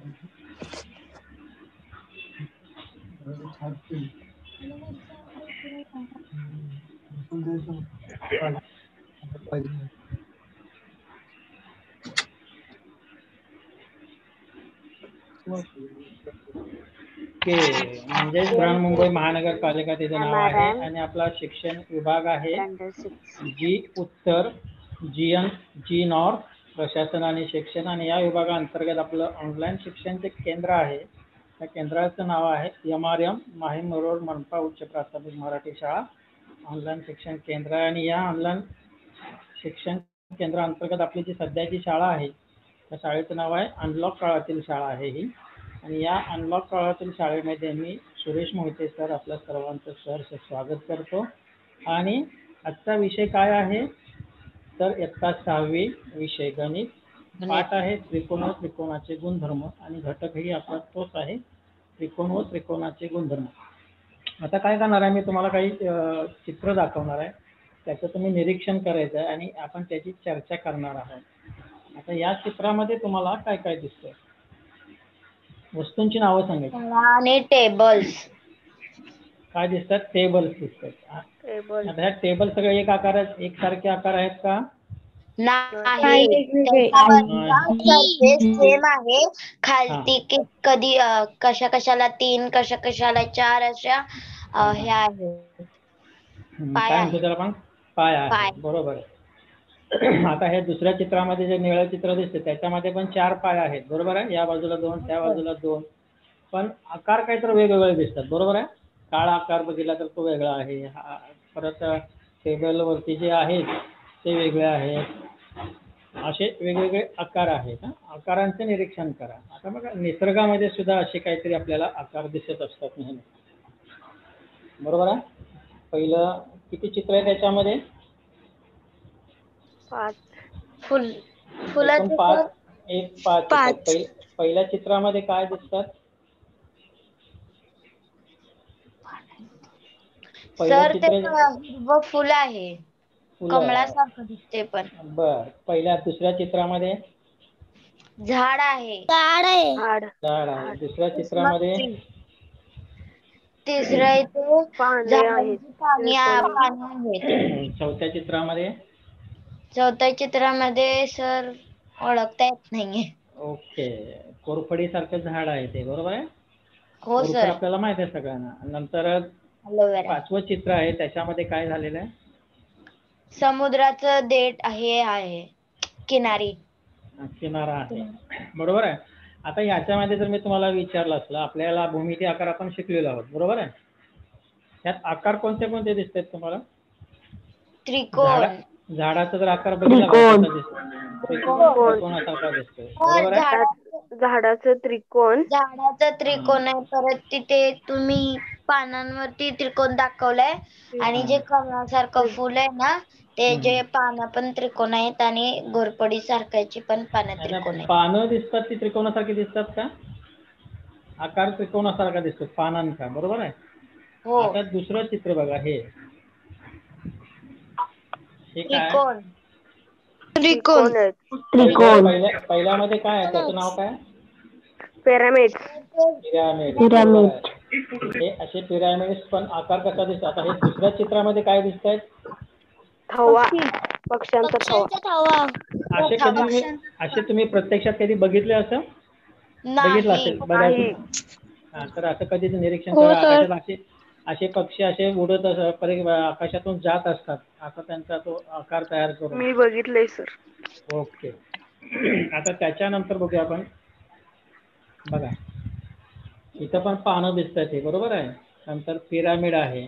म्हणजे बृहन्मुंबई महानगरपालिका तिचं नाव आहे आणि आपला शिक्षण विभाग आहे जी उत्तर, जी नॉर्थ, प्रशासन आणि शिक्षण, आणि या विभागाअंतर्गत आपलं ऑनलाईन शिक्षणचे केंद्र आहे. त्या केंद्राचं नाव आहे MRM माहीम रोड मनपा उच्च प्राथमिक मराठी शाळा ऑनलाईन शिक्षण केंद्र. आणि या ऑनलाईन शिक्षण केंद्राअंतर्गत आपली जी सध्याची शाळा आहे त्या शाळेचं नाव आहे अनलॉक काळातील शाळा आहे ही. आणि या अनलॉक काळातील शाळेमध्ये मी सुरेश मोहिते सर आपल्या सर्वांचं सहर्ष स्वागत करतो. आणि आजचा विषय काय आहे तर इयत्ता 6वी विषय गणित. पाठ आहे त्रिकोण व त्रिकोणाचे गुणधर्म आणि घटकही आपला तोच आहे त्रिकोण व त्रिकोणाचे गुणधर्म. आता काय करणार आहे मी तुम्हाला काही चित्र दाखवणार आहे, त्याचं तुम्ही निरीक्षण करायचं आहे आणि आपण त्याची चर्चा करणार आहोत. आता या चित्रामध्ये तुम्हाला काय काय दिसतंय? वस्तूंची नावं सांगायची. आणि टेबल्स काय दिसतात? टेबल्स दिसतात. आता ह्या टेबल सगळे एकसारखे आकार आहेत का? नाही, सेम आहे. खालती कधी कशाला 3 कशाला 4 अशा हे आहे. काय म्हणतो त्याला आपण? पाय आहे. बरोबर आहे. आता हे दुसऱ्या चित्रामध्ये जे निळं चित्र दिसते त्याच्यामध्ये पण 4 पाय आहेत. बरोबर आहे. या बाजूला 2, त्या बाजूला 2, पण आकार काहीतरी वेगवेगळे दिसतात. बरोबर आहे. काळा आकार बघितला तर तो वेगळा आहे. परत टेबलवरती जे आहेत ते वेगळे आहेत. असे वेगवेगळे आकार आहेत. आकारांचे निरीक्षण करा. आता बघा निसर्गामध्ये सुद्धा असे काहीतरी आपल्याला आकार दिसत असतात नेहमी. बरोबर आहे. पहिलं किती चित्र आहे त्याच्यामध्ये? 5. 5. पहिल्या चित्रामध्ये काय दिसतात? सर ते फुल आहे, कमळासारखं दिसते पण. बर. दुसऱ्या चित्रामध्ये झाड आहे. दुसऱ्या चित्रामध्ये तिसऱ्या इथे पाणी आहेत. चौथ्या चित्रामध्ये सर ओळखता येत नाहीये. ओके. कोरफडी सारखं झाड आहे ते. बरोबर आहे. हो सर, आपल्याला माहित आहे सगळ्यांना. नंतर 5वं चित्र आहे त्याच्यामध्ये काय झालेलं आहे? समुद्राचं देठ आहे किनारा आहे. बरोबर आहे. आता याच्यामध्ये जर मी तुम्हाला विचारलं असलं, आपल्याला भूमिती आकार आपण शिकलेलो आहोत. बरोबर आहे. यात आकार कोणते कोणते दिसतात तुम्हाला? त्रिकोण. झाडाचा जर आकार बघितला त्रिकोणासारखा दिसतो. बरोबर आहे. झाडाचं त्रिकोण आहे. परत तिथे तुम्ही पानांवरती त्रिकोण दाखवलाय आणि जे कमळासारखं फुल आहे ना ते जे पानं पण त्रिकोण आहेत आणि घोरपडी सारख्याची पण पानं त्रिकोण आहेत. पानं दिसतात ती त्रिकोणासारखी दिसतात का? आकार त्रिकोणासारखा दिसतो पानांचा. बरोबर आहे. आता दुसरं चित्र बघा. हे त्रिकोण. पहिल्यामध्ये काय आहे त्याचं नाव काय? पिरामिड. हे असे पिरामिड पण आकार कसा दिसतो? आता हे दुसऱ्या चित्रामध्ये काय दिसत आहेत? पक्ष्यांचा थवा. असे तुम्ही प्रत्यक्षात कधी बघितले असं? बघितलं असेल बऱ्याच. तर असं कधी निरीक्षण करा. आकाशात असे पक्षी असे उडत आकाशातून जात असतात. असा त्यांचा तो आकार तयार करून. मी बघितलंय सर. ओके. आता त्याच्यानंतर बघूया आपण. बघा इथं पण पानं दिसतात हे. बरोबर आहे. नंतर पिरामिड आहे.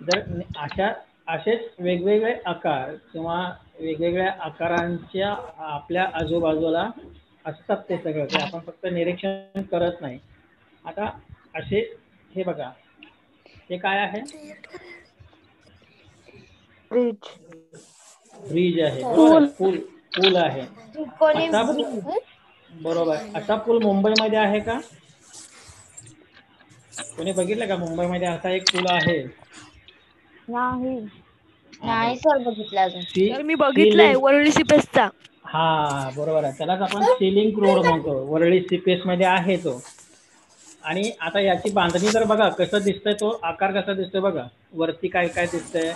जर असेच वेगवेगळे आकार किंवा वेगवेगळ्या आकारांच्या आपल्या आजूबाजूला असतात ते सगळं. ते आपण फक्त निरीक्षण करत नाही. आता असे हे बघा. हे काय आहे? ब्रिज आहे. पूल आहे. बरोबर. असा पूल मुंबईमध्ये आहे का? कोणी बघितलं का मुंबईमध्ये असा एक पूल आहे? नाही सर, बघितलं अजून. सर मी बघितलाय वरळी सिपेसचा. हा बरोबर आहे, त्यालाच आपण सिलिंग रोड म्हणतो. वरळी CPS मध्ये आहे तो. आणि आता याची बांधणी तर बघा कसं दिसतंय, तो आकार कसा दिसतोय बघा. वरती काय काय दिसतंय,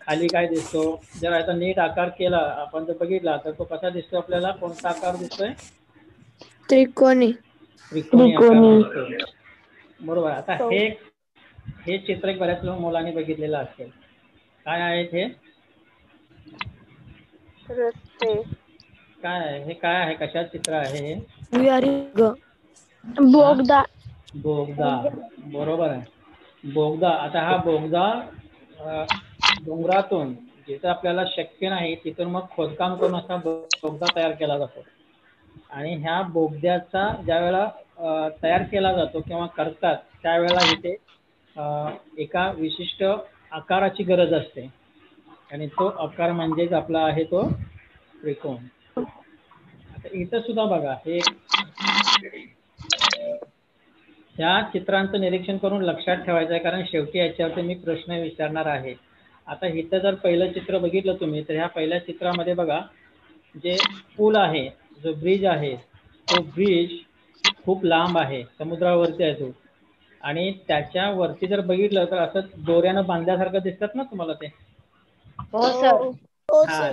खाली काय दिसतो. जर आता नीट आकार केला आपण जर बघितला तर तो कसा दिसतो आपल्याला, कोणता आकार दिसतोय? त्रिकोणी. त्रिकोणी आकार दिसतो. बरोबर. आता हे चित्र एक बऱ्याच मुलांनी बघितलेलं असेल. काय आहे हे? रस्ते. काय आहे हे? काय आहे, कशात चित्र आहे हे? बोगदा. बोगदा. बरोबर आहे, बोगदा. आता हा बोगदा डोंगरातून जिथं आपल्याला शक्य नाही तिथून मग खोदकाम करून असा बोगदा तयार केला जातो. आणि ह्या बोगद्याचा ज्यावेळेला तयार केला जातो किंवा करतात त्यावेळेला इथे एका विशिष्ट आकाराची गरज असते आणि तो आकार म्हणजेच आपला आहे तो त्रिकोण. आता इथं सुद्धा बघा, हे ह्या चित्रांचं निरीक्षण करून लक्षात ठेवायचं आहे, कारण शेवटी याच्यावरती मी प्रश्न विचारणार आहे. आता इथं जर पहिलं चित्र बघितलं तुम्ही तर ह्या पहिल्या चित्रामध्ये बघा, जे पूल आहे, जो ब्रिज आहे, तो ब्रिज खूप लांब आहे, समुद्रावरती आहे तो. आणि त्याच्यावरती जर बघितलं तर असं दोऱ्यानं बांधल्यासारखं दिसतात ना तुम्हाला ते. हो सर. हा,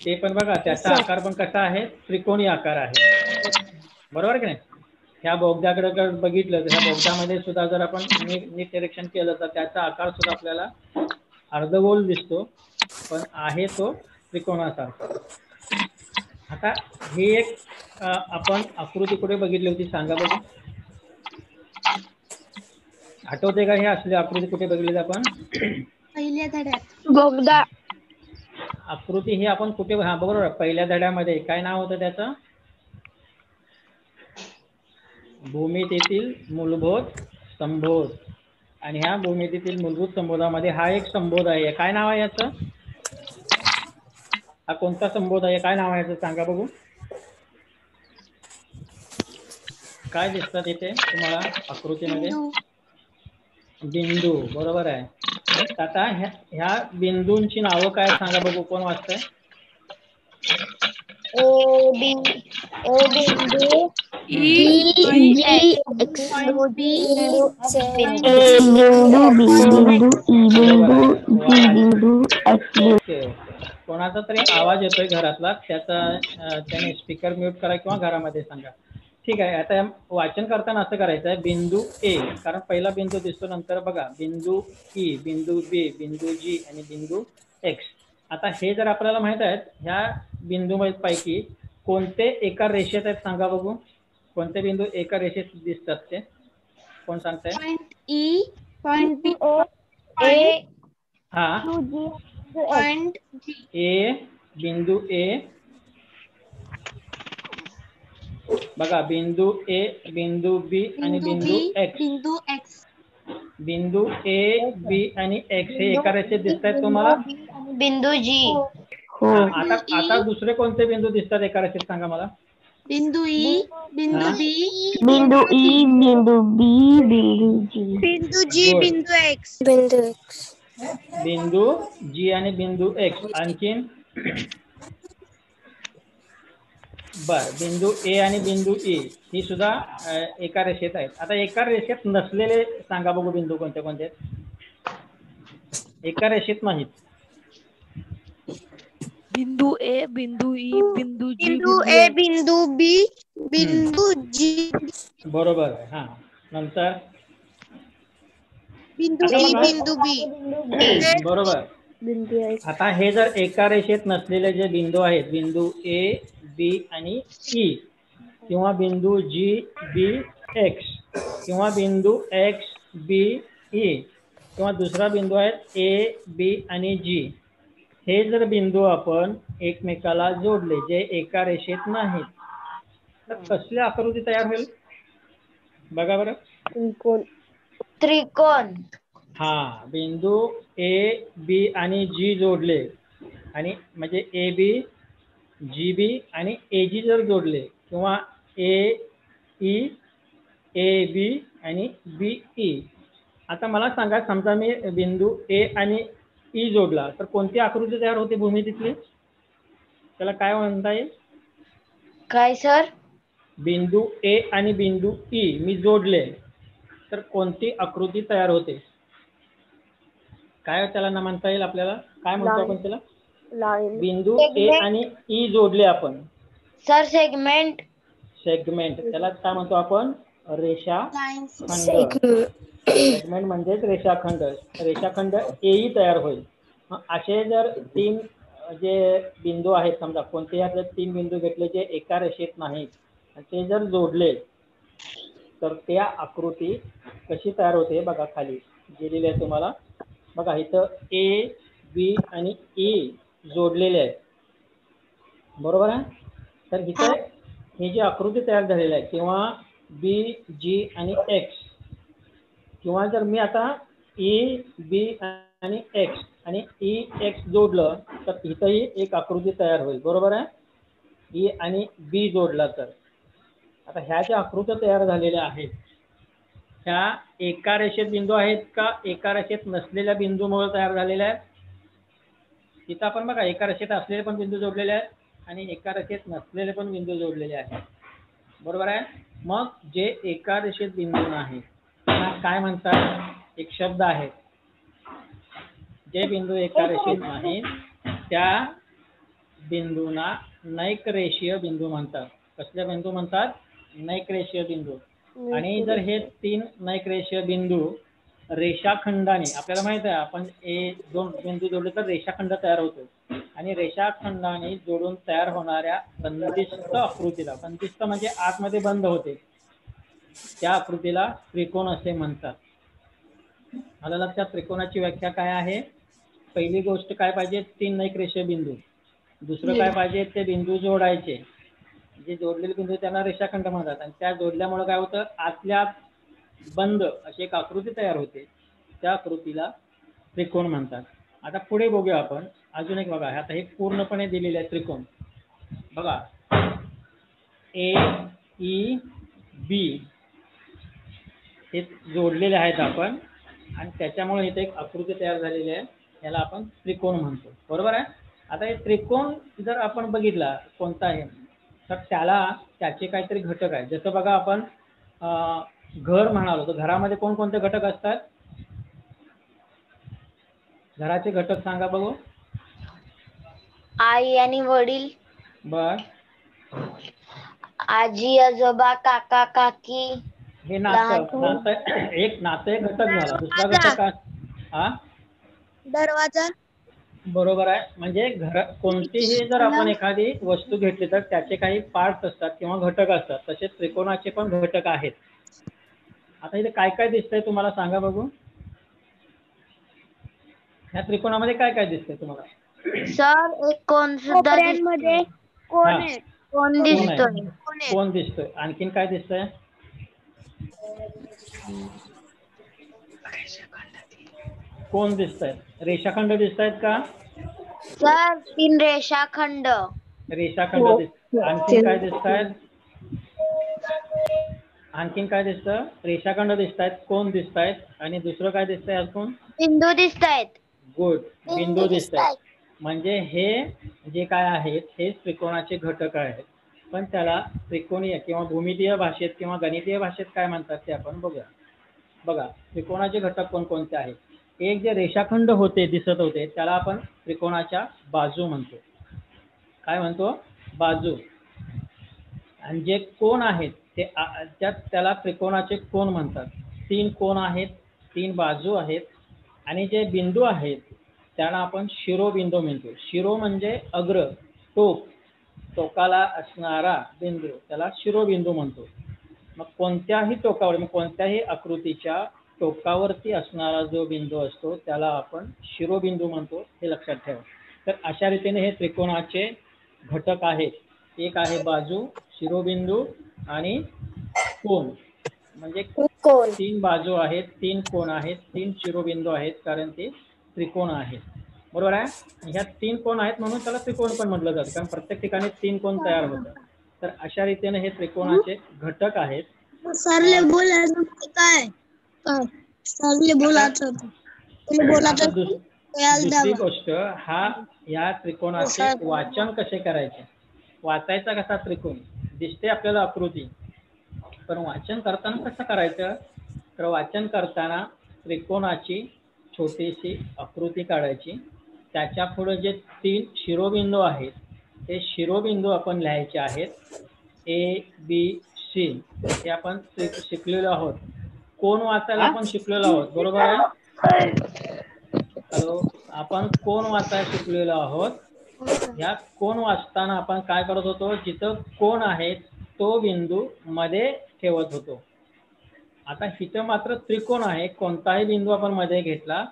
ते पण बघा त्याचा आकार पण कसा आहे, त्रिकोणी आकार आहे. बरोबर की नाही? ह्या बोगद्याकडे बघितलं तर ह्या बोगद्यामध्ये सुद्धा जर आपण नीट निरीक्षण केलं तर त्याचा आकार सुद्धा आपल्याला अर्धगोल दिसतो, पण आहे तो त्रिकोणासारखा. आता ही एक आपण आकृती कुठे बघितली होती सांगा बघू? आठवते का? हे असली आकृती कुठे बघितली आपण? पहिल्या धड्यात. बोगदा. आकृती ही आपण कुठे? हा बरोबर, पहिल्या धड्यामध्ये. काय नाव होतं त्याचं? भूमितीतील मूलभूत संबोध. आणि ह्या भूमितीतील मूलभूत संबोधामध्ये हा एक संबोध आहे. काय नाव आहे याचं? हा कोणता संबोध आहे? काय नाव आहे याचं सांगा बघू? काय दिसतात इथे तुम्हाला आकृतीमध्ये? बिंदू. बरोबर आहे. आता ह्या बिंदूंची नावं काय सांगा बघू, कोण वाचतंय? ए बिंदू, ओके. कोणाचा तरी आवाज येतोय घरातला, त्याने स्पीकर म्यूट करा किंवा घरामध्ये सांगा. ठीक आहे. आता वाचन करताना असं करायचं आहे, बिंदू ए, कारण पहिला बिंदू दिसतो, नंतर बघा बिंदू ई, बिंदू बी, बिंदू जी आणि बिंदू एक्स. आता हे जर आपल्याला माहित आहेत, ह्या बिंदू पैकी कोणते एका रेषेत आहेत सांगा बघू? कोणते बिंदू एका रेषेत दिसतात ते कोण सांगताय? पॉइंट ई, पॉइंट बी, ए, हा, पॉइंट ए, बिंदू ए. बघा, बिंदू ए, बिंदू बी आणि बिंदू एक्स. बिंदू एक्स. बिंदू ए, बी आणि एक्स हे एका रेषेत दिसत आहेत तुम्हाला? बिंदू जी. आता दुसरे कोणते बिंदू दिसतात एका रेषेत सांगा मला? बिंदू ई, बिंदू बी, बिंदू ई, बिंदू बी, बिंदू जी, बिंदू जी, Good. बिंदू एक्स. बिंदू जी आणि बिंदू एक्स. आणखीन? बर, बिंदू ए आणि बिंदू ई ही सुद्धा एका रेषेत आहेत. आता एका रेषेत नसलेले सांगा बघू बिंदू कोणते कोणते आहेत? एका रेषेत नाहीत. बिंदू ए, बिंदू ई, बिंदू जी, बिंदू ए, बिंदू बी, बिंदू जी. बरोबर आहे. हा, नंतर बिंदू ई, बिंदू बी. बरोबर. आता हे जर एका रेषेत नसलेले जे बिंदू आहेत, बिंदू ए, बी आणि ई, किंवा बिंदू जी, बी, एक्स, किंवा बिंदू एक्स, बी, ई, किंवा दुसरा बिंदू आहे ए, बी आणि जी, हे जर बिंदू आपण एकमेकाला जोडले जे एका रेषेत नाहीत तर कसली आकृती तयार होईल बघा बरं? त्रिकोण. हा, बिंदू ए, बी आणि जी जोडले, आणि म्हणजे ए बी, जी बी आणि ए जी जर जोडले, किंवा ए ई, ए बी आणि बी ई. आता मला सांगा, समजा मी बिंदू ए आणि ई जोडला तर कोणती आकृती तयार होते भूमितीतली? त्याला काय म्हणता येईल? काय सर? बिंदू ए आणि बिंदू ई मी जोडले तर कोणती आकृती तयार होते? काय त्याला ना म्हणता येईल आपल्याला? काय म्हणतो आपण त्याला? बिंदू ए आणि ई जोडले आपण सर सेगमेंट. सेगमेंट. त्याला काय म्हणतो आपण? रेषाखंड. सेगमेंट म्हणजेच रेषाखंड. रेषाखंड ए तयार होईल. असे जर तीन जे बिंदू आहेत, समजा कोणतेही आपले तीन बिंदू घेतले जे एका रेषेत नाहीत, ते जर जोडले तर त्या आकृती कशी तयार होते बघा. खाली दिलेली आहे तुम्हाला बघा. इथं ए बी आणि ई जोडलेले आहेत, बरोबर आहे. तर इथं ही जी आकृती तयार झालेली आहे किंवा बी जी आणि एक्स, किंवा जर मी आता ई बी आणि एक्स आणि ई एक्स जोडलं तर इथंही एक आकृती तयार होईल, बरोबर आहे. ई आणि बी जोडला तर आता ह्या ज्या आकृत्या तयार झालेल्या आहेत ह्या एका रेषेत बिंदू आहेत का एका रेषेत नसलेल्या बिंदूमुळे तयार झालेल्या आहेत? इथं आपण बघा एका रेषेत असलेले पण बिंदू जोडलेले आहेत आणि एका रेषेत नसलेले पण बिंदू जोडलेले आहेत, बरोबर आहे. मग जे एका रेषेत बिंदू नाही त्यांना काय म्हणतात? एक शब्द आहे. जे बिंदू एका रेषेत नाही त्या बिंदूंना नैकरेषीय बिंदू म्हणतात. कसले बिंदू म्हणतात? नैकरेषीय बिंदू. आणि जर हे तीन नैकरेषीय बिंदू रेषाखंडाने, आपल्याला माहित आहे आपण दोन बिंदू जोडले तर रेषाखंड तयार होतो, आणि रेषाखंडाने जोडून तयार होणाऱ्या बंदिस्त आकृतीला, बंदिस्त म्हणजे आतमध्ये बंद होते, त्या आकृतीला त्रिकोण असे म्हणतात. मला लक्षात त्रिकोणाची व्याख्या काय आहे? पहिली गोष्ट काय पाहिजे? तीन नैकरेषीय बिंदू. दुसरं काय पाहिजे? ते बिंदू जोडायचे. जे जोडलेले बिंदू त्यांना रेषाखंड म्हणतात, आणि त्या जोडल्यामुळे काय होतं? आतल्या बंद अशी एक आकृती तयार होते, त्या आकृतीला त्रिकोण म्हणतात. आता पुढे बघूया आपण अजून एक. बघा आता हे पूर्णपणे दिलेले आहे त्रिकोण. बघा ए ई बी हे जोडलेले आहेत आपण, आणि त्याच्यामुळे इथे एक आकृती तयार झालेली आहे, याला आपण त्रिकोण म्हणतो, बरोबर आहे. आता हे त्रिकोण जर आपण बघितला कोणता आहे तर त्याचे काहीतरी घटक आहेत. जसं बघा आपण घर म्हणालो तर घरामध्ये कोणकोणते घटक असतात? घराचे घटक सांगा बघू. आई आणि वडील, बर. आजी आजोबा, काका काकी. हे नातं एक नातं एक घटक झाला. दुसरा घटक काय? दरवाजा. बरोबर आहे. म्हणजे कोणतीही जर आपण एखादी वस्तू घेतली तर त्याचे काही पार्ट्स असतात किंवा घटक असतात, तसेच त्रिकोणाचे पण घटक आहेत. आता इथे काय काय दिसतंय तुम्हाला सांगा बघू. ह्या त्रिकोणामध्ये काय काय दिसतंय तुम्हाला? सर एक कोण सुद्धा दिसतोय. कोण दिसतोय. कोण दिसतोय. आणखीन काय दिसतंय? कोण दिसतायत? रेषाखंड दिसतायत का? सर तीन रेषाखंड. रेषाखंड दिसत. आणखीन काय दिसतायत? आणखीन काय दिसतं? रेषाखंड दिसतायत, कोण दिसतायत, आणि दुसरं काय दिसतंय अजून? बिंदू दिसतायत. गुड. बिंदू दिसतायत. म्हणजे हे जे काय आहेत हे त्रिकोणाचे घटक आहेत, पण त्याला त्रिकोणीय किंवा भूमितीय भाषेत किंवा गणितीय भाषेत काय म्हणतात ते आपण बघूया. बघा त्रिकोणाचे घटक कोणकोणते आहेत. एक जे रेषाखंड होते दिसत होते त्याला आपण त्रिकोणाच्या बाजू म्हणतो. काय म्हणतो? बाजू. आणि जे कोण आहेत ते त्याला त्रिकोणाचे कोण म्हणतात. तीन कोण आहेत, तीन बाजू आहेत, आणि जे बिंदू आहेत त्याला आपण शिरोबिंदू म्हणतो. शिरो म्हणजे अग्र, टोक, टोकाला असणारा बिंदू त्याला शिरोबिंदू म्हणतो. मग कोणत्याही टोकावर, कोणत्याही आकृतीच्या टोकावरती असणारा जो बिंदू असतो त्याला आपण शिरोबिंदू म्हणतो, हे लक्षात ठेवा. तर अशा रीतीने हे त्रिकोणाचे घटक आहेत. एक आहे बाजू, शिरोबिंदू आणि कोण. म्हणजे तीन बाजू आहेत, तीन कोण आहेत, तीन शिरोबिंदू आहेत, कारण ते त्रिकोण आहेत, बरोबर आहे. ह्या तीन कोण आहेत म्हणून त्याला त्रिकोण पण म्हटलं जातं, कारण प्रत्येक ठिकाणी तीन कोण तयार होतात. तर अशा रीतीने हे त्रिकोणाचे घटक आहेत. सरले बोलायचं काय? सरले बोलायचं. दुसरी गोष्ट, या त्रिकोणाचे वाचन कसे करायचे, वाचायचा कसा त्रिकोण, दिसते आपल्याला आकृती, पण वाचन करताना कसं करायचं, तर वाचन करताना त्रिकोणाची छोटीशी आकृती काढायची, त्याच्या पुढे जे 3 शिरोबिंदू आहेत ते शिरोबिंदू आपण लिहायचे आहेत, ABC, हे आपण शिकलेलो आहोत. कोण वाचायला आपण शिकलेलो आहोत, बरोबर आहे? हॅलो, आपण कोण वाचायला शिकलेलो आहोत. ह्या कोण वाचताना आपण काय करत होतो, जिथं कोण आहे तो बिंदू मध्ये ठेवत होतो. आता इथं मात्र त्रिकोण आहे, कोणताही बिंदू आपण मध्ये घेतला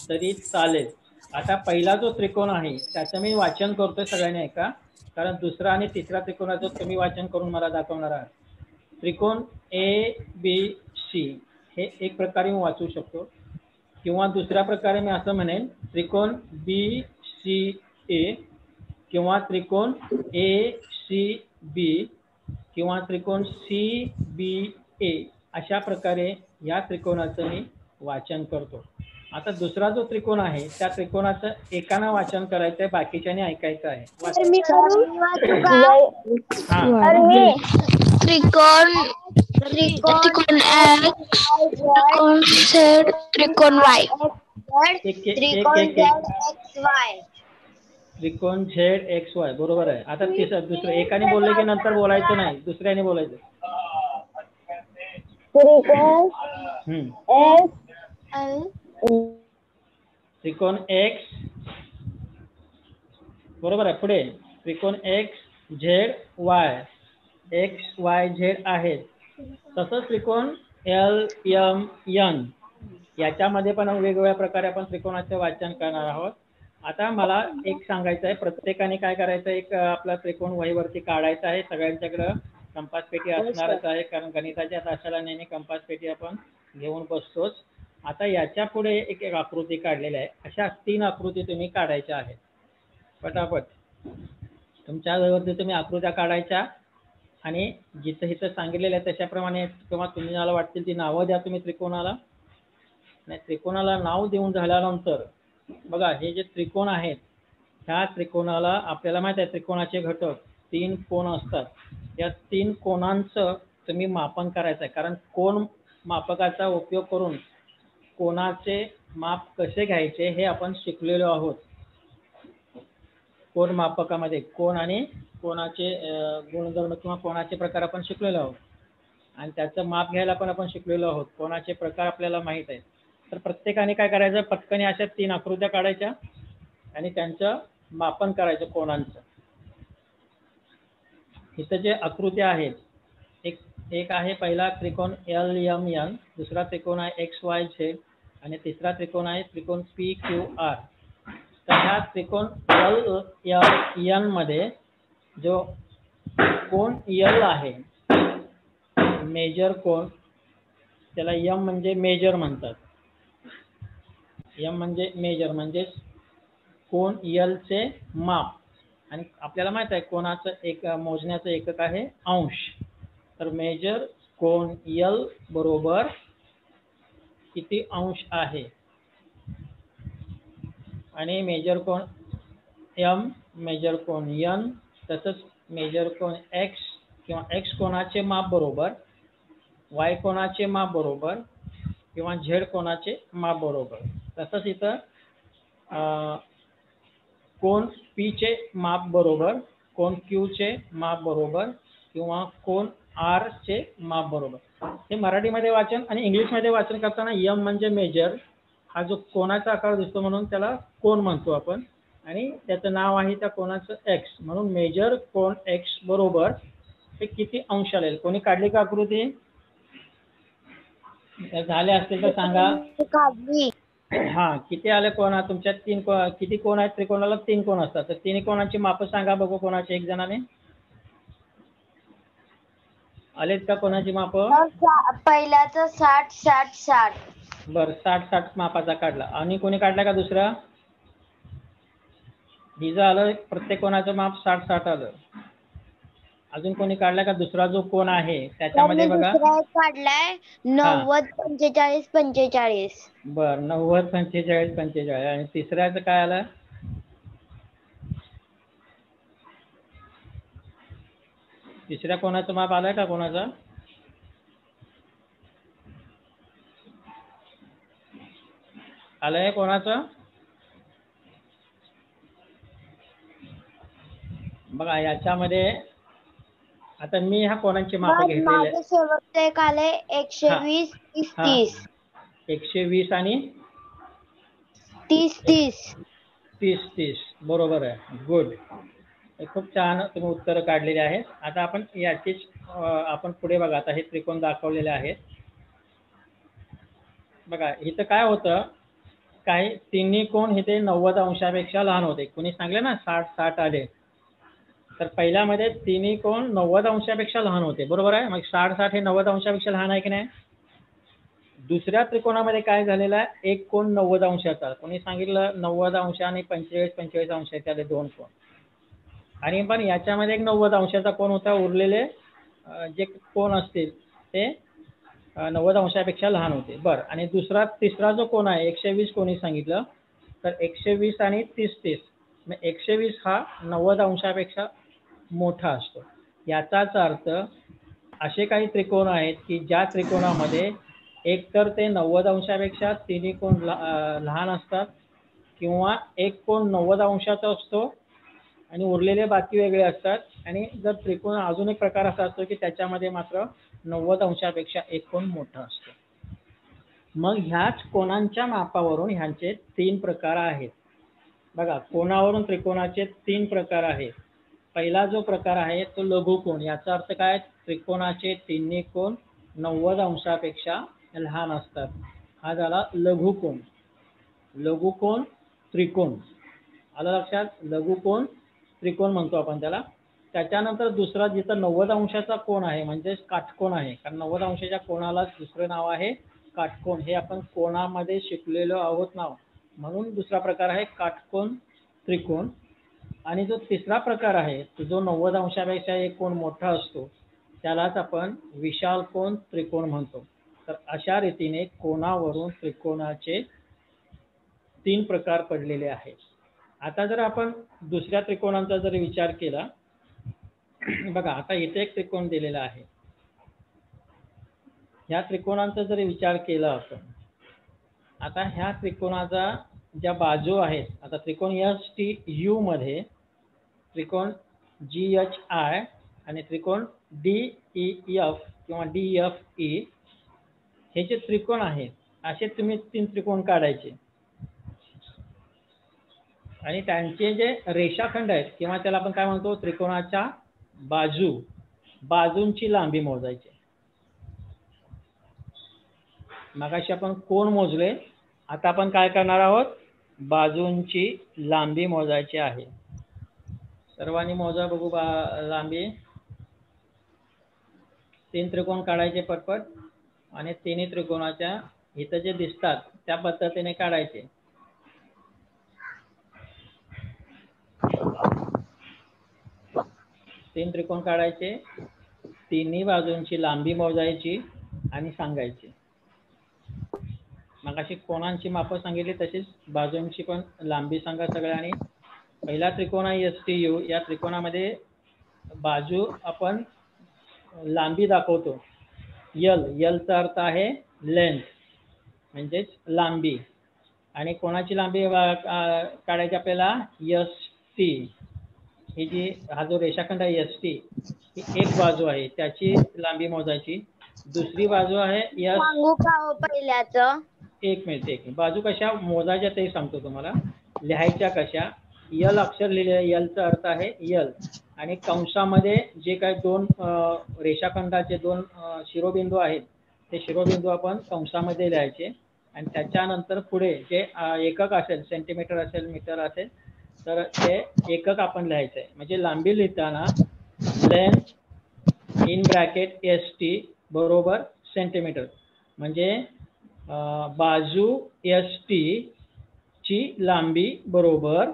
तरी चालेल. आता पहिला जो त्रिकोण आहे त्याचं मी वाचन करतोय, सगळ्यांनी ऐका, कारण दुसरा आणि तिसरा त्रिकोणाचं तुम्ही वाचन करून मला दाखवणार आहात. त्रिकोण ABC हे एक प्रकारे मी वाचू शकतो, किंवा दुसऱ्या प्रकारे मी असं म्हणेन त्रिकोण BCA, किंवा त्रिकोण ACB, किंवा त्रिकोण CBA, अशा प्रकारे या त्रिकोणाचं मी वाचन करतो. आता दुसरा जो त्रिकोण आहे त्या त्रिकोणाचं एकानं वाचन करायचंय, बाकीच्याने ऐकायचं आहे. त्रिकोण त्रिकोण X, त्रिकोण Z, त्रिकोण Y. त्रिकोण ZXY, बरोबर आहे. आता दुसरं एकाने बोलले की नंतर बोलायचं नाही, दुसऱ्याने बोलायचं. त्रिकोण X, बरोबर आहे. पुढे त्रिकोण XZY, XYZ आहेत. तसंच त्रिकोण LMN, याच्यामध्ये पण वेगवेगळ्या प्रकारे आपण त्रिकोणाचे वाचन करणार आहोत. आता मला एक सांगायचं आहे, प्रत्येकाने काय करायचं, एक आपला त्रिकोण वहीवरती काढायचा आहे. सगळ्यांच्याकडं कंपास पेटी असणारच आहे, कारण गणिताच्या तासाला नेहमी कंपास पेटी आपण घेऊन बसतोच. आता याच्या पुढे एक आकृती काढलेली आहे. अशा 3 आकृती तुम्ही काढायच्या आहेत. पटापट तुमच्या वहीवरती तुम्ही आकृत्या काढायच्या, आणि जिथं इथं सांगितलेलं आहे त्याच्याप्रमाणे, किंवा तुम्हाला वाटतील ती नावं द्या तुम्ही त्रिकोणाला. नाही, त्रिकोणाला नाव देऊन झाल्यानंतर बघा, हे जे त्रिकोण आहेत ह्या त्रिकोणाला आपल्याला माहित आहे त्रिकोणाचे घटक 3 कोण असतात. या 3 कोणांचं तुम्ही मापन करायचं आहे, कारण कोण मापकाचा उपयोग करून कोणाचे माप कसे घ्यायचे हे आपण शिकलेलो आहोत. कोण मापकामध्ये कोण आणि कोणाचे गुणधर्म किंवा कोणाचे प्रकार आपण शिकलेलो आहोत, आणि त्याचं माप घ्यायला पण आपण शिकलेलो आहोत. कोणाचे प्रकार आपल्याला माहित आहेत. तर प्रत्येकाने काय करायचं, पटकन अशा 3 आकृत्या काढायच्या आणि त्यांचं मापन करायचं कोणांचं. इथं जे आकृत्या आहेत, एक आहे पहिला त्रिकोण LMN, दुसरा त्रिकोण आहे XYZ, आणि तिसरा त्रिकोण आहे त्रिकोण PQR. तर ह्या त्रिकोण LMN मध्ये जो कोण L आहे, मेजर कोण, त्याला M म्हणजे मेजर म्हणतात. M म्हणजे मेजर, म्हणजे कोण L चे माप. आणि आपल्याला माहित आहे कोणाचं एक मोजण्याचं एकक आहे अंश. तर मेजर कोण L बरोबर किती अंश आहे, आणि मेजर कोण M, मेजर कोण N, तसंच मेजर कोण X किंवा X कोणाचे माप बरोबर Y कोणाचे माप बरोबर किंवा Z कोणाचे माप बरोबर. तसंच इथं कोण P चे माप बरोबर, कोण Q चे माप बरोबर, किंवा कोण R चे माप बरोबर. हे मराठीमध्ये वाचन, आणि इंग्लिशमध्ये वाचन करताना M म्हणजे मेजर, हा जो कोणाचा आकार दिसतो म्हणून त्याला कोण म्हणतो आपण, आणि त्याचं नाव आहे त्या कोणाचं X, म्हणून मेजर कोण X बरोबर हे किती अंश आले. कोणी काढली का आकृती? झाले असतील तर सांगा. हा, किती आले कोण तुमच्यात? 3 किती कोण आहेत त्रिकोणाला? 3 कोण असतात. तर 3 कोणाची माप सांगा बघू कोणाचे, एक जणाने. आलेत का कोणाची माप? पहिल्याचं 60 60 60. बरं, 60 60 मापाचा काढला. आणि कोणी काढला का दुसरा? हिचं आलं प्रत्येक कोणाचं माप 60 60 आलं. अजून कोणी काढला का? दुसरा जो कोण आहे त्याच्यामध्ये बघा. दुसरा एक काढलाय 90 45 45. बर 90 45 45 आणि तिसऱ्याचं काय आलं? तिसऱ्या कोणाचं माप आलंय का कोणाचं? आलंय कोणाचं? बघा याच्यामध्ये आता मी ह्या कोणाची माप घेतलेली आहे. शेवटचं एक आलंय 120 30 30. 120 आणि 30 30. 30 30 बरोबर आहे. गुड. खूप छान तुम्ही उत्तरं काढलेली आहेत. आता आपण याचीच आपण पुढे बघा. आता हे त्रिकोण दाखवलेले आहेत. बघा इथं काय होतं, काही तिन्ही कोण इथे 90 अंशापेक्षा लहान होते. कोणी सांगले ना 60 60 आले, तर पहिल्यामध्ये तिन्ही कोण 90 अंशापेक्षा लहान होते, बरोबर आहे. मग 60 60 हे 90 अंशापेक्षा लहान आहे की नाही. दुसऱ्या त्रिकोणामध्ये काय झालेलं आहे, एक कोण 90 अंशाचा, कोणी सांगितलं 90 अंश आणि 45 45 अंश त्याले दोन कोण, आणि पण याच्यामध्ये एक 90 अंशाचा कोण होता. उरलेले जे कोण असतील ते 90 अंशापेक्षा लहान होते. बरं, आणि तिसरा जो कोण आहे 120 कोणी सांगितलं, तर 120 आणि 30 30. मग 120 हा 90 अंशापेक्षा मोठा असतो. याचाच अर्थ असे काही त्रिकोण आहेत की ज्या त्रिकोणामध्ये एकतर ते 90 अंशापेक्षा तिन्ही कोण लहान असतात, किंवा एक कोण 90 अंशाचा असतो आणि उरलेले बाकी वेगळे असतात. आणि जर त्रिकोण अजून एक प्रकार असा असतो की त्याच्यामध्ये मात्र 90 अंशापेक्षा एक कोण मोठा असतो. मग ह्याच कोणांच्या मापावरून ह्यांचे 3 प्रकार आहेत. बघा, कोणावरून त्रिकोणाचे 3 प्रकार आहेत. पहिला जो प्रकार आहे तो लघुकोन. याचा अर्थ काय, त्रिकोणाचे तिन्ही कोण 90 अंशापेक्षा लहान असतात. हा झाला लघुकोन. लघुकोन त्रिकोण आलं लक्षात. लघुकोन त्रिकोण म्हणतो आपण त्याला. त्याच्यानंतर दुसरा जिथं 90 अंशाचा कोण आहे म्हणजेच काटकोन आहे, कारण 90 अंशाच्या कोणाला दुसरं नाव आहे काटकोन. हे आपण कोणामध्ये शिकलेलो आहोत नाव, म्हणून दुसरा प्रकार आहे काटकोन त्रिकोण. आणि जो तिसरा प्रकार आहे जो 90 अंशापेक्षा एक कोण मोठा असतो त्यालाच आपण विशालकोन त्रिकोण म्हणतो. तर अशा रीतीने कोणावरून त्रिकोणाचे 3 प्रकार पडलेले आहेत. आता जर आपण दुसऱ्या त्रिकोणांचा जर विचार केला, बघा आता इथे एक त्रिकोण दिलेला आहे. ह्या त्रिकोणांचा जर विचार केला आपण, आता ह्या त्रिकोणाचा ज्या बाजू आहेत, आता त्रिकोण STU मध्ये त्रिकोण GHI आणि त्रिकोण DEF किंवा DFE हे जे त्रिकोण आहेत, असे तुम्ही 3 त्रिकोण काढायचे आणि त्यांचे जे रेषाखंड आहेत किंवा त्याला आपण काय म्हणतो त्रिकोणाच्या बाजूंची लांबी मोजायची. मगाशी आपण कोण मोजले, आता आपण काय करणार आहोत, बाजूंची लांबी मोजायची आहे. सर्वांनी मोजा बघू लांबी. 3 त्रिकोण काढायचे पटपट आणि तिन्ही त्रिकोणाच्या इथं जे दिसतात त्या पद्धतीने काढायचे. तीन त्रिकोण काढायचे, तिन्ही बाजूंची लांबी मोजायची आणि सांगायची. मगाशी कोणांची मापं सांगितली तशीच बाजूंची पण लांबी सांगा सगळ्यांनी. पहिला त्रिकोण आहे STU. या त्रिकोणामध्ये बाजू आपण लांबी दाखवतो L चा अर्थ आहे लेंथ म्हणजेच लांबी. आणि कोणाची लांबी काढायची आपल्याला, ST. ही जी हा जो रेषाखंड आहे ST ही एक बाजू आहे, त्याची लांबी मोजायची. दुसरी बाजू आहे सांगू का हो पहिल्याचं? एक मिनिट. बाजू कशा मोजायच्या ते सांगतो तुम्हाला. लिहायच्या कशा, L अक्षर लिहिले, L चा अर्थ आहे L. आणि कंसामध्ये जे काही 2 रेषाखंडाचे 2 शिरोबिंदू आहेत ते शिरोबिंदू आपण कंसामध्ये लिहायचे. आणि त्याच्यानंतर पुढे जे एकक असेल, सेंटीमीटर असेल, मीटर असेल, तर ते एकक आपण लिहायचं आहे. म्हणजे लांबी लिहिताना लेंथ इन ब्रॅकेट ST बरोबर सेंटीमीटर, म्हणजे बाजू ST ची लांबी बरोबर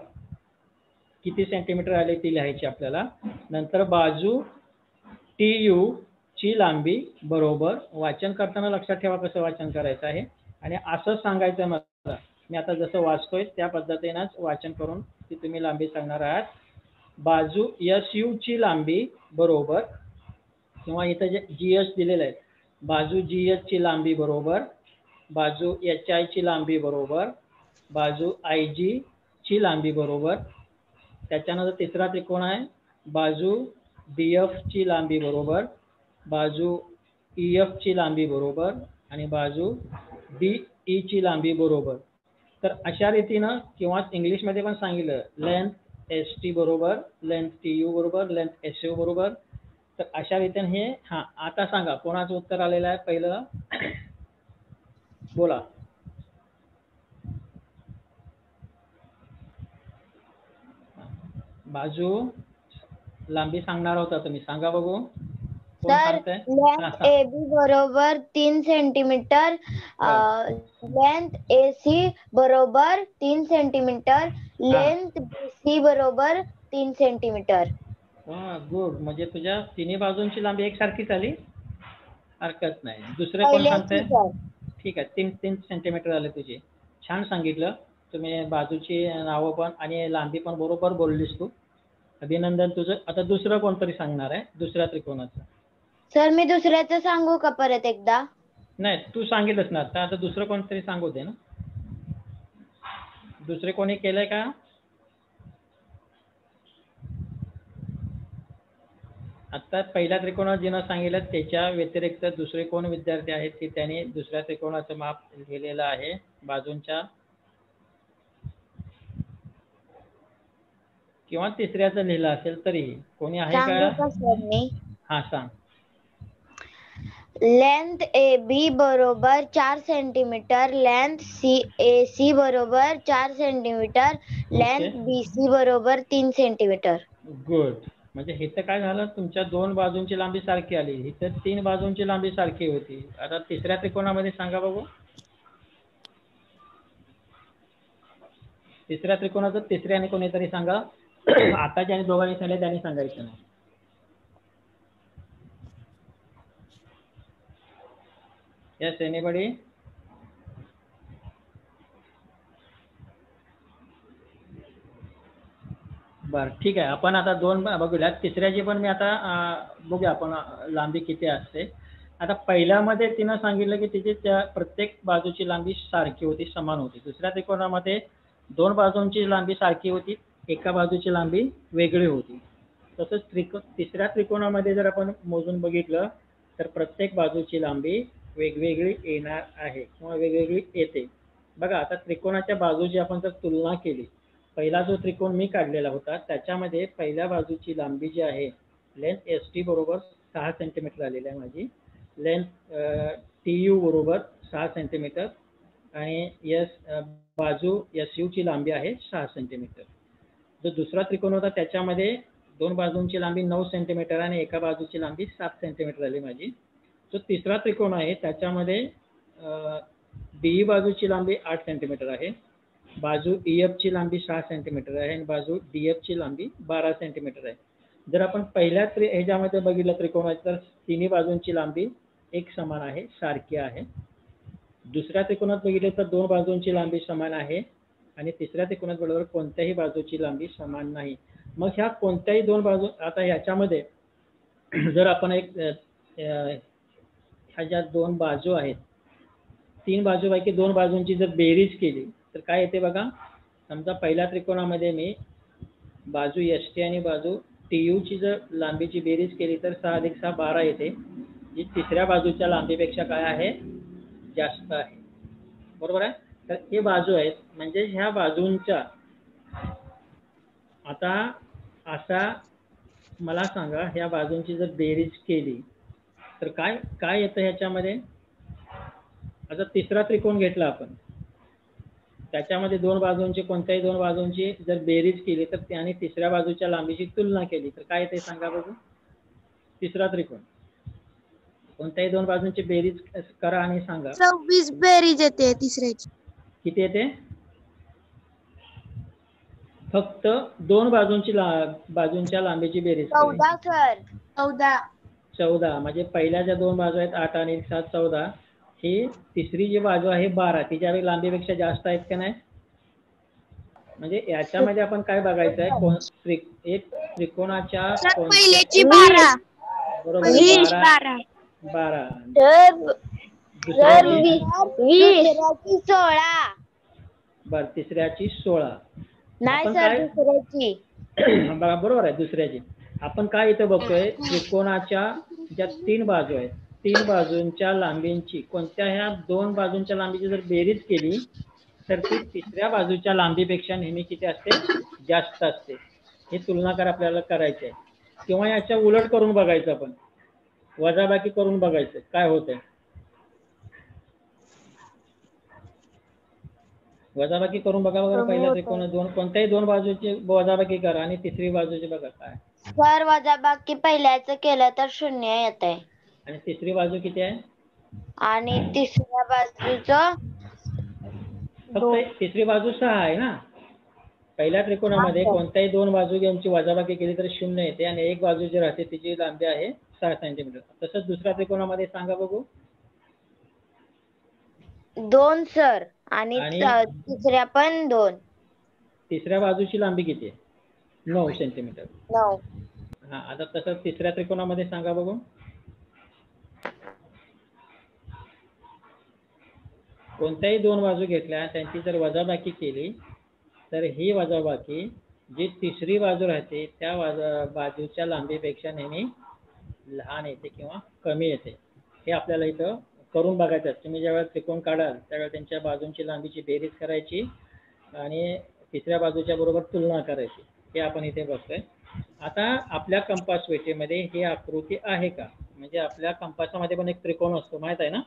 किती सेंटीमीटर आले ती लिहायची आपल्याला. नंतर बाजू TU ची लांबी बरोबर, वाचन करताना लक्षात ठेवा कसं वाचन करायचं आहे आणि असं सांगायचं मला. मी आता जसं वाचतोय त्या पद्धतीनेच वाचन करून ती तुम्ही लांबी सांगणार आहात. बाजू SU ची लांबी बरोबर, किंवा इथं जे GH दिलेलं आहे, बाजू GH ची लांबी बरोबर, बाजू HI ची लांबी बरोबर, बाजू IG ची लांबी बरोबर. त्याच्यानंतर तिसरा त्रिकोण आहे, बाजू DF ची लांबी बरोबर, बाजू EF ची लांबी बरोबर आणि बाजू DE ची लांबी बरोबर. तर अशा रीतीनं, किंवा इंग्लिशमध्ये पण सांगितलं, लेंथ ST बरोबर, लेंथ TU बरोबर, लेंथ SU बरोबर. तर अशा रीतीने हे. हां, आता सांगा कोणाचं उत्तर आलेलं आहे पहिलं, बोला. बाजू लांबी सांगणार होता तुम्ही, सांगा बघू कोण तर सांगतंय. लेंथ AB बरोबर 3 सेंटीमीटर, लेंथ AC बरोबर 3 सेंटीमीटर, लेंथ BC बरोबर 3 सेंटीमीटर. गुड. म्हणजे तुझ्या तिन्ही बाजूंची लांबी एकसारखीच आली, हरकत नाही. दुसरे कोण सांगताय. ठीक आहे, 3 सेंटीमीटर आले तुझे. छान सांगितलं तुम्ही, बाजूची नावं पण आणि लांबी पण बरोबर बोललीस तू, अभिनंदन तुझं. आता दुसरं कोणतरी सांगणार आहे दुसऱ्या त्रिकोणाचं. सर मी दुसऱ्याचं सांगू का परत एकदा. नाही, तू सांगितलंस ना आता दुसरं कोणतरी सांगू दे ना. दुसरे कोणी केलंय का. आता पहिल्या त्रिकोणात जिनं सांगितलं त्याच्या व्यतिरिक्त दुसरे कोण विद्यार्थी आहेत की त्यांनी दुसऱ्या त्रिकोणाचं माप लिहिलेलं आहे बाजूंच्या, किंवा तिसऱ्याचं लिहिलं असेल तरी कोणी आहे का. हा सांग. लेंथ AB बरोबर 4 सेंटीमीटर, लेंथ AC बरोबर 4 सेंटीमीटर, लेंथ BC बरोबर 3 सेंटीमीटर. गुड. म्हणजे इथं काय झालं, तुमच्या दोन बाजूंची लांबी सारखी आली, इथं 3 बाजूंची लांबी सारखी होती. आता तिसऱ्या त्रिकोणामध्ये सांगा बघू. तिसऱ्या त्रिकोणाचं तिसऱ्याने कोणीतरी सांगा. आता ज्याने दोघांनी सांगितलं त्यांनी सांगायचं नाही. Yes, anybody? बरं, ठीक आहे. आपण आता दोन बघूया. तिसऱ्याची पण मी आता बघूया आपण लांबी किती असते. आता पहिल्यामध्ये तिनं सांगितलं की तिची त्या प्रत्येक बाजूची लांबी सारखी होती, समान होती. दुसऱ्या त्रिकोणामध्ये 2 बाजूंची लांबी सारखी होती, एका बाजूची लांबी वेगळी होती. तसंच तिसऱ्या त्रिकोणामध्ये जर आपण मोजून बघितलं तर प्रत्येक बाजूची लांबी वेगवेगळी येणार आहे किंवा वेगवेगळी येते. बघा, आता त्रिकोणाच्या बाजूची आपण जर तुलना केली, पहिला जो त्रिकोण मी काढलेला होता त्याच्यामध्ये पहिल्या बाजूची लांबी जी आहे, लेंथ ST बरोबर 6 सेंटीमीटर आलेली आहे माझी, लेंथ TU बरोबर 6 सेंटीमीटर आणि बाजू SU ची लांबी आहे 6 सेंटीमीटर. जो दुसरा त्रिकोण होता त्याच्यामध्ये 2 बाजूंची लांबी 9 सेंटीमीटर आणि एका बाजूची लांबी 7 सेंटीमीटर आली माझी. जो तिसरा त्रिकोण आहे त्याच्यामध्ये DE बाजूची लांबी 8 सेंटीमीटर आहे, बाजू EF ची लांबी 6 सेंटीमीटर आहे आणि बाजू DF ची लांबी 12 सेंटीमीटर आहे. जर आपण पहिल्या ह्याच्यामध्ये बघितलं त्रिकोणाचं तर तिन्ही बाजूंची लांबी एक समान आहे, सारखी आहे. दुसऱ्या त्रिकोणात बघितलं तर 2 बाजूंची लांबी समान आहे आणि तिसऱ्या त्रिकोणात बरोबर कोणत्याही बाजूची लांबी समान नाही. मग ह्या कोणत्याही 2 बाजू, आता ह्याच्यामध्ये जर आपण ह्या ज्या 2 बाजू आहेत, 3 बाजूपैकी 2 बाजूंची जर बेरीज केली तर काय येते बघा. समजा पहिल्या त्रिकोणामध्ये मी बाजू ST आणि बाजू TU ची जर लांबीची बेरीज केली तर 6 अधिक 6 12 येते, जी तिसऱ्या बाजूच्या लांबीपेक्षा काय आहे, जास्त आहे. बरोबर आहे. तर हे बाजू आहेत, म्हणजे ह्या बाजूंच्या, आता असा मला सांगा, ह्या बाजूंची जर बेरीज केली तर काय काय येतं ह्याच्यामध्ये. आता तिसरा त्रिकोण घेतला आपण, त्याच्यामध्ये 2 बाजूंची, कोणत्याही 2 बाजूंची जर बेरीज केली तर त्याने तिसऱ्या बाजूच्या लांबीची तुलना केली तर काय येते सांगा बघू. तिसरा त्रिकोण, कोणत्याही 2 बाजूंची बेरीज करा आणि सांगा. 26 बेरीज येते तिसऱ्याची. किती येते. फक्त 2 बाजूंच्या लांबीची बेरीज. 14 सर. 14. 14 म्हणजे पहिल्या ज्या दोन बाजू आहेत 8 आणि 7 14, ही तिसरी जी बाजू आहे 12 तिच्या लांबीपेक्षा जास्त आहेत का नाही? म्हणजे याच्यामध्ये आपण काय बघायचं आहे, एक त्रिकोणाच्या सर कोणत्या पहिल्याची 12. बरोबर आहे 20 12 12. 12 दुसऱ्याची दुसऱ्याची 16. बरं तिसऱ्याची 16. नाही आपण सर काय दुसऱ्याची. बघा बरोबर आहे दुसऱ्याची. आपण काय इथं बघतोय, त्रिकोणाच्या ज्या 3 बाजू आहेत 3 बाजूंच्या लांबींची कोणत्या ह्या 2 बाजूंच्या लांबीची जर बेरीज केली तर ती तिसऱ्या बाजूच्या लांबीपेक्षा नेहमी किती असते, जास्त असते. ही तुलनाकार आपल्याला करायची आहे. किंवा याच्या उलट करून बघायचं, आपण वजाबाकी करून बघायचं काय होतंय. वजाबाकी करून बघा बघा. पहिल्या त्रिकोण कोणत्याही 2 बाजूची वजाबाकी करा आणि तिसरी बाजूची बघा काय. सर वजाबाकी पहिल्याचं केलं तर 0 येतंय. आणि तिसरी बाजू किती आहे? आणि तिसऱ्या बाजूचं फक्त तिसरी बाजू 6 आहे ना. पहिल्या त्रिकोणामध्ये कोणत्याही 2 बाजू यांची वजाबाकी केली तर 0 येते आणि एक बाजू जी राहते तिची लांबी आहे 6 सेंटीमीटर. तसंच दुसऱ्या त्रिकोणामध्ये सांगा बघू. 2 सर आणि तिसऱ्या पण 2. तिसऱ्या बाजूची लांबी किती आहे? 9 सेंटीमीटर. 9. हा आता तसं तिसऱ्या त्रिकोणामध्ये सांगा बघू. कोणत्याही 2 बाजू घेतल्या त्यांची जर वजाबाकी केली तर ही वजाबाकी जी तिसरी बाजू राहते त्या बाजूच्या लांबीपेक्षा नेहमी लहान येते किंवा कमी येते. हे आपल्याला इथं करून बघायचं आहे. तुम्ही ज्यावेळेला त्रिकोण काढाल त्यावेळेला त्यांच्या बाजूंची लांबीची बेरीज करायची आणि तिसऱ्या बाजूच्या बरोबर तुलना करायची. हे आपण इथे बघतोय. आता आपल्या कंपास पेटीमध्ये ही आकृती आहे का? म्हणजे आपल्या कंपासामध्ये पण एक त्रिकोण असतो, माहित आहे ना?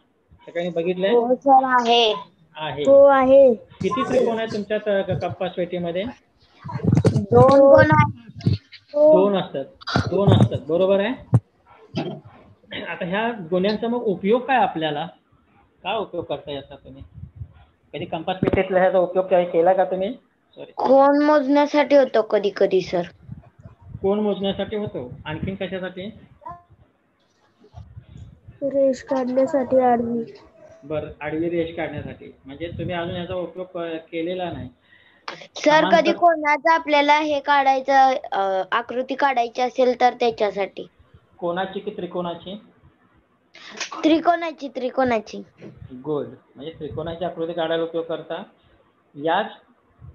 सगळ्यांनी बघितलंय? हो सर आहे. आहे. हो आहे. किती त्रिकोण आहे तुमच्या कंपास पेटीमध्ये? 2 पण आहे. 2 असतात. 2 असतात बरोबर आहे. आता ह्या गुण्यांचा मग उपयोग काय आपल्याला? काय उपयोग करता याचा तुम्ही? कधी कंपास पेटीतला ह्याचा उपयोग केला का तुम्ही? सॉरी. कोण मोजण्यासाठी होतो कधी कधी सर. कोण मोजण्यासाठी होतो. आणखीन कशासाठी? रेष काढण्यासाठी आडवी. बरं आडवी रेष काढण्यासाठी. म्हणजे तुम्ही अजून याचा उपयोग केलेला नाही. सर कधी कोणाचं आपल्याला हे काढायचं आकृती काढायची असेल तर त्याच्यासाठी. कोणाची की त्रिकोणाची? त्रिकोणाची. गुड. म्हणजे त्रिकोणाची आकृती काढायला उपयोग करता. याच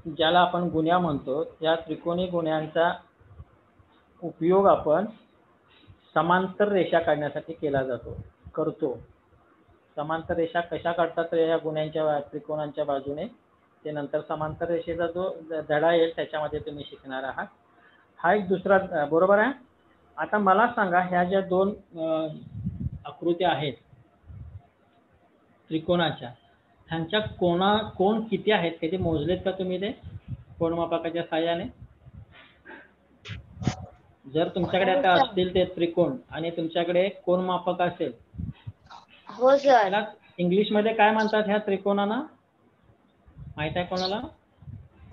ज्याला आपण गुण्या म्हणतो या त्रिकोणी गुण्यांचा उपयोग आपण समांतर रेषा काढण्यासाठी केला करतो. समांतर रेषा कशा काढतात तर या गुण्यांच्या त्रिकोणांच्या बाजूने. ते नंतर समांतर रेषेचा जो धडा येईल त्याच्यामध्ये तुम्ही शिकणार आहात. हा एक दुसरा बरोबर आहे. आता मला सांगा ह्या ज्या 2 आकृत्या आहेत त्रिकोणाच्या ह्यांच्या कोण किती आहेत ते मोजलेत का तुम्ही? ते कोणमापकाच्या साहाय्याने. जर तुमच्याकडे आता असतील ते त्रिकोण आणि तुमच्याकडे कोणमापक असेल. हो सर. त्याला इंग्लिशमध्ये काय म्हणतात ह्या त्रिकोणांना? माहित आहे कोणाला?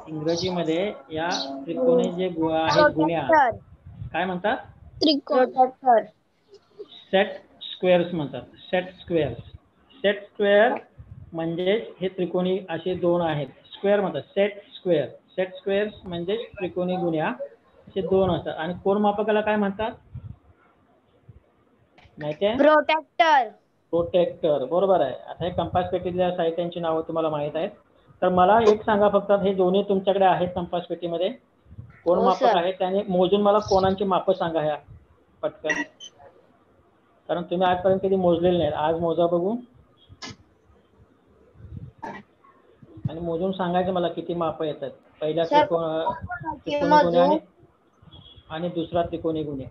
इंग्रजीमध्ये या त्रिकोणी जे आहेत गुण्या काय म्हणतात? त्रिकोण. सेट स्क्वेअर्स म्हणतात. सेट स्क्वेअर म्हणजे हे त्रिकोणी असे 2 आहेत. स्क्वेअर म्हणतात सेट स्क्वेअर्स म्हणजे त्रिकोणी गुण्या असे 2 असतात. आणि कोणमापकाला काय म्हणतात माहिती आहे? प्रोटेक्टर. बरोबर आहे. आता हे कंपास पेटीतल्या साहित्यांची नावं तुम्हाला माहित आहेत. तर मला एक सांगा फक्त, हे दोन्ही तुमच्याकडे आहेत कंपास पेटीमध्ये कोण मापक आहे त्याने मोजून मला कोणांची मापं सांगा ह्या पटकन. कारण तुम्ही आजपर्यंत कधी मोजलेले नाहीत. आज मोजा बघू आणि मोजून सांगायचं मला किती मापं येतात. पहिल्या त्रिकोणी गुन्हे आणि दुसरा त्रिकोणी गुन्हे.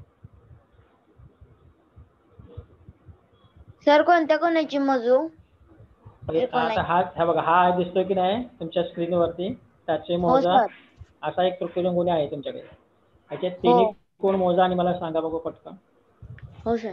सर कोणत्या कोणाची मोजू? आता हा बघा हा दिसतोय की नाही तुमच्या स्क्रीनवरती त्याचे मोजा. असा एक त्रिकोणी गुन्हे आहे तुमच्याकडे. त्याचे 3 कोण मोजा आणि मला सांगा बघू पटकन. हो सर.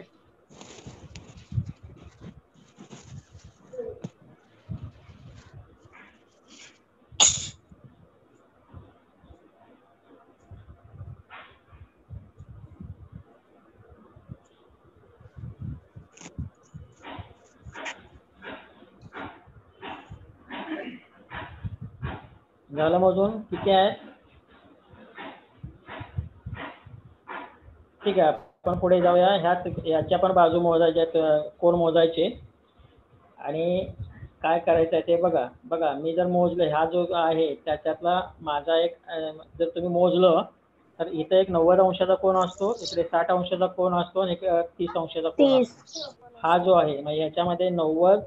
झालं मोजून किती आहे? ठीक आहे, आपण पुढे जाऊया. ह्याच्या पण बाजू मोजायच्या, कोण मोजायचे आणि काय करायचं आहे ते बघा. मी जर मोजलं, हा जो आहे त्याच्यातला माझा एक, जर तुम्ही मोजलं तर इथं एक 90 अंशाचा कोन असतो, इकडे 60 अंशाचा कोन असतो आणि एक 30 अंशाचा कोन असतो. हा जो आहे म्हणजे याच्यामध्ये 90,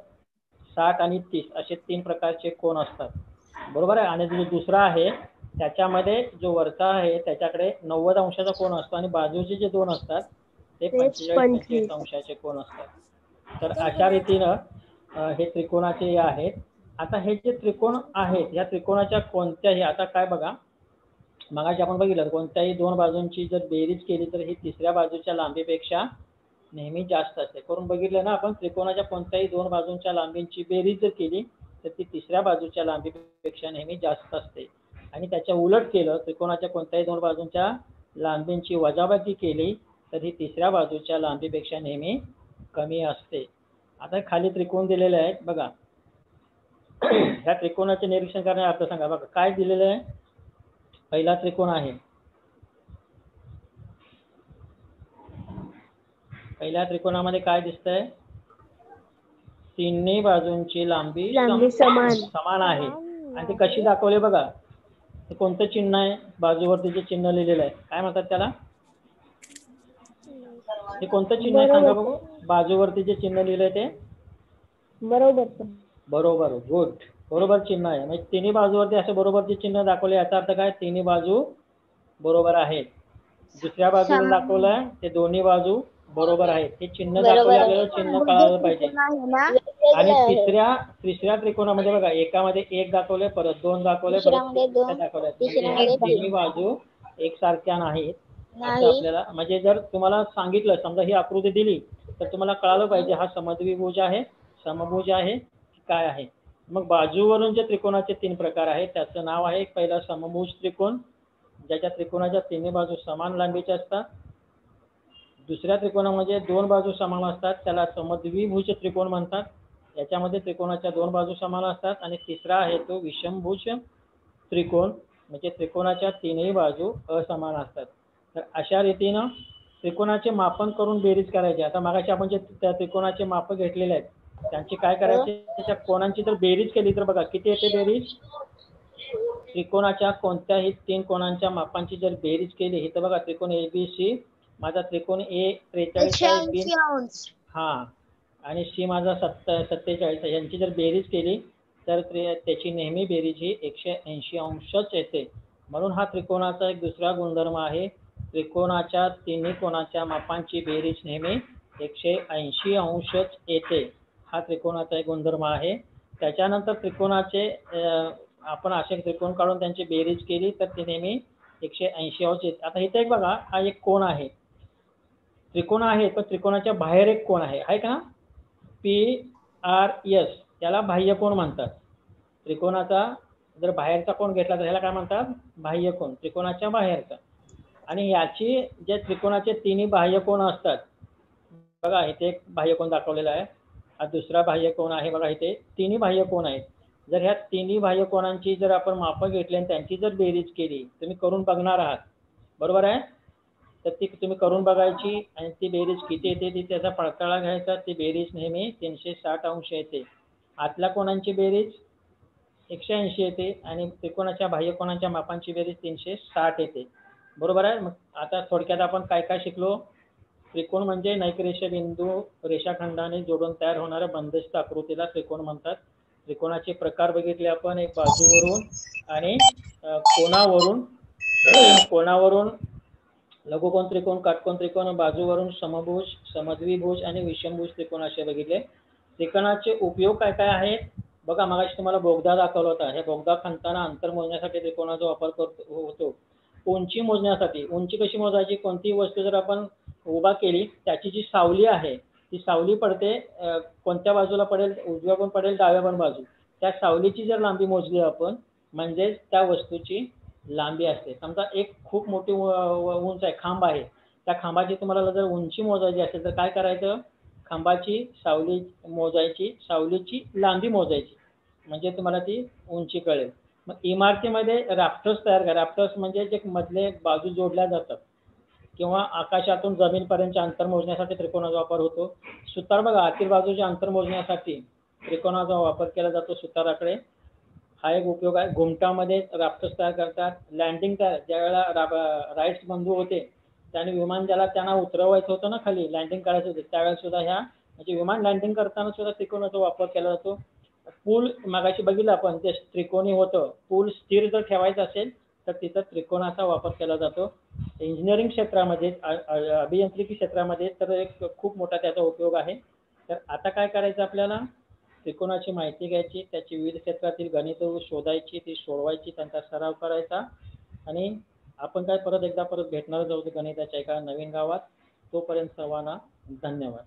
60 आणि 30 असे 3 प्रकारचे कोन असतात, बरोबर आहे. आणि जो दुसरा आहे त्याच्यामध्ये जो वरचा आहे त्याच्याकडे 90 अंशाचा कोन असतो आणि बाजूचे जे दोन असतात ते 45 अंशाचे कोन असतात. तर अशा रीतीनं हे त्रिकोणाचे आहेत. आता हे जे त्रिकोण आहेत या त्रिकोणाच्या कोणत्याही, आता काय बघा, मगाशी आपण बघितलं कोणत्याही दोन बाजूंची जर बेरीज केली तर ही तिसऱ्या बाजूच्या लांबीपेक्षा नेहमी जास्त असते. करून बघितलं ना आपण, त्रिकोणाच्या कोणत्याही दोन बाजूंच्या लांबींची बेरीज जर केली तर ती तिसऱ्या बाजूच्या लांबीपेक्षा नेहमी जास्त असते. आणि त्याच्या उलट केलं, त्रिकोणाच्या कोणत्याही दोन बाजूंच्या लांबींची वजाबाकी केली तर ही तिसऱ्या बाजूच्या लांबीपेक्षा नेहमी कमी असते. आता खाली त्रिकोण दिलेले आहेत बघा. ह्या त्रिकोणाचे निरीक्षण करणे आपलं सांगा. बघा काय दिलेलं आहे. पहिला त्रिकोण आहे, पहिल्या त्रिकोणामध्ये काय दिसतंय? तिन्ही बाजूंची लांबी समान आहे. आणि ते कशी दाखवले बघा. ते कोणतं चिन्ह आहे? बाजूवरती जे चिन्ह लिहिलेलं आहे काय म्हणतात त्याला? हे कोणतं चिन्ह आहे सांगा बघू. बाजूवरती जे चिन्ह लिहिलंय ते बरोबर, गुड, बरोबर चिन्ह आहे. म्हणजे तिन्ही बाजूवरती असे बरोबरचे चिन्ह दाखवले, याचा अर्थ काय? तिन्ही बाजू बरोबर आहेत. दुसऱ्या बाजूला दाखवलंय ते दोन्ही बाजू बरोबर आहेत. हे चिन्ह दाखवले, आपल्याला चिन्ह कळायला पाहिजे. आणि तिसऱ्या त्रिकोणामध्ये बघा, एकामध्ये एक दाखवले, परत दोन दाखवले, परत दाखवले. तिन्ही बाजू एकसारख्या नाहीत आपल्याला. म्हणजे जर तुम्हाला सांगितलं, समजा ही आकृती दिली तर तुम्हाला कळालं पाहिजे हा समद्विभुज आहे, समभुज आहे काय आहे. मग बाजूवरून जे त्रिकोणाचे 3 प्रकार आहेत त्याचं नाव आहे, पहिला समभुज त्रिकोण ज्याच्या त्रिकोणाच्या तिन्ही बाजू समान लांबीच्या असतात. दुसऱ्या त्रिकोणामध्ये दोन बाजू समान असतात, त्याला समद्विभुज त्रिकोण म्हणतात. याच्यामध्ये त्रिकोणाच्या दोन बाजू समान असतात. आणि तिसरा आहे तो विषमभुज त्रिकोण, म्हणजे त्रिकोणाच्या तीनही बाजू असमान असतात. तर अशा रीतीनं त्रिकोणाचे मापन करून बेरीज करायची. आता मागाशी आपण जे त्या त्रिकोणाचे माप घेतलेले आहेत त्यांची काय करायचे, त्या कोणांची जर बेरीज केली तर बघा किती येते बेरीज. त्रिकोणाच्या कोणत्याही 3 कोणांच्या मापांची जर बेरीज केली, इथं बघा त्रिकोण ABC, माझा त्रिकोण A 43 हा आणि C माझा 47, यांची जर बेरीज केली तर त्याची नेहमी बेरीज ही 180 अंशच येते. म्हणून हा त्रिकोणाचा एक दुसरा गुणधर्म आहे, त्रिकोणाच्या तिन्ही कोणाच्या मापांची बेरीज नेहमी 180 अंशच येते. हा त्रिकोणाचा एक गुणधर्म आहे. त्याच्यानंतर त्रिकोणाचे आपण असे त्रिकोण काढून त्यांची बेरीज केली तर ती नेहमी 180 अंश येते. आता इथे एक बघा, हा एक कोण आहे, त्रिकोण आहे, पण त्रिकोणाच्या बाहेर एक कोण आहे का? PRS, त्याला बाह्य कोन म्हणतात. त्रिकोणाचा जर बाहेरचा कोन घेतला तर ह्याला काय म्हणतात? बाह्य कोन, त्रिकोणाच्या बाहेरचा. आणि याची जे त्रिकोणाचे तिन्ही बाह्य कोन असतात बघा, इथे एक बाह्य कोन दाखवलेला आहे, हा दुसरा बाह्य कोन आहे बघा, इथे तिन्ही बाह्य कोन आहेत. जर ह्या तिन्ही बाह्य कोनांची जर आपण मापं घेतली आणि त्यांची जर बेरीज केली, तुम्ही करून बघणार आहात बरोबर आहे, तर ती तुम्ही करून बघायची आणि ती बेरीज किती येते ती त्याचा पडताळा घ्यायचा. ती बेरीज नेहमी 360 अंश येते. आतल्या कोणांची बेरीज 180 येते आणि त्रिकोणाच्या बाह्य कोणांच्या मापांची बेरीज 360 येते, बरोबर आहे. मग आता थोडक्यात आपण काय काय शिकलो. त्रिकोण म्हणजे नैकरेषीय बिंदू रेषाखंडाने जोडून तयार होणाऱ्या बंदिस्त आकृतीला त्रिकोण म्हणतात. त्रिकोणाचे प्रकार बघितले आपण, एक बाजूवरून आणि कोणावरून लघुकोन त्रिकोण, काटकोन त्रिकोण, बाजूवरून समभुज, समद्विभुज आणि विषमभुज त्रिकोण असे बघितले. त्रिकोणाचे उपयोग काय काय आहेत बघा. मगाशी तुम्हाला बोगदा दाखवला होता, हे बोगदा खणताना अंतर मोजण्यासाठी त्रिकोणाचा वापर होतो. उंची मोजण्यासाठी, उंची कशी मोजायची, कोणतीही वस्तू जर आपण उभा केली त्याची जी सावली आहे ती सावली पडते कोणत्या बाजूला पडेल, उजव्या पण पडेल डाव्या पण बाजू, त्या सावलीची जर लांबी मोजली आपण म्हणजे त्या वस्तूची लांबी असते. समजा एक खूप मोठी उंच आहे, खांब आहे, त्या खांबाची तुम्हाला जर उंची मोजायची असेल तर काय करायचं, खांबाची सावली मोजायची, सावलीची लांबी मोजायची म्हणजे तुम्हाला ती उंची कळेल. मग इमारतीमध्ये राफ्टर्स तयार करा. राफ्टर्स म्हणजे जे मधले बाजू जोडल्या जातात किंवा आकाशातून जमीनपर्यंतचे अंतर मोजण्यासाठी त्रिकोणाचा वापर होतो. सुतार बघा, आतील बाजूचे अंतर मोजण्यासाठी त्रिकोणाचा वापर केला जातो सुताराकडे. हा एक उपयोग आहे. घुमटामध्ये राफ्टर्स तयार करतात. लँडिंग तयार, ज्यावेळेला राईट्स बंधू होते त्याने विमान ज्याला त्यांना उतरवायचं होतं ना खाली, लँडिंग करायचं होतं, त्यावेळेस सुद्धा ह्या म्हणजे विमान लँडिंग करताना सुद्धा त्रिकोणाचा वापर केला जातो. पूल मागाशी बघितलं आपण, ते त्रिकोणी होतं. पूल स्थिर जर ठेवायचं असेल तर तिथं त्रिकोणाचा वापर केला जातो. इंजिनिअरिंग क्षेत्रामध्ये, अभियांत्रिकी क्षेत्रामध्ये तर एक खूप मोठा त्याचा उपयोग आहे. तर आता काय करायचं आपल्याला, त्रिकोणाची माहिती घ्यायची, त्याची विविध क्षेत्रातील गणित शोधायची, ती सोडवायची, त्यांचा सराव करायचा. आणि आपण काय परत भेटणारच आहोत गणिताच्या एका नवीन गावात. तोपर्यंत सर्वांना धन्यवाद.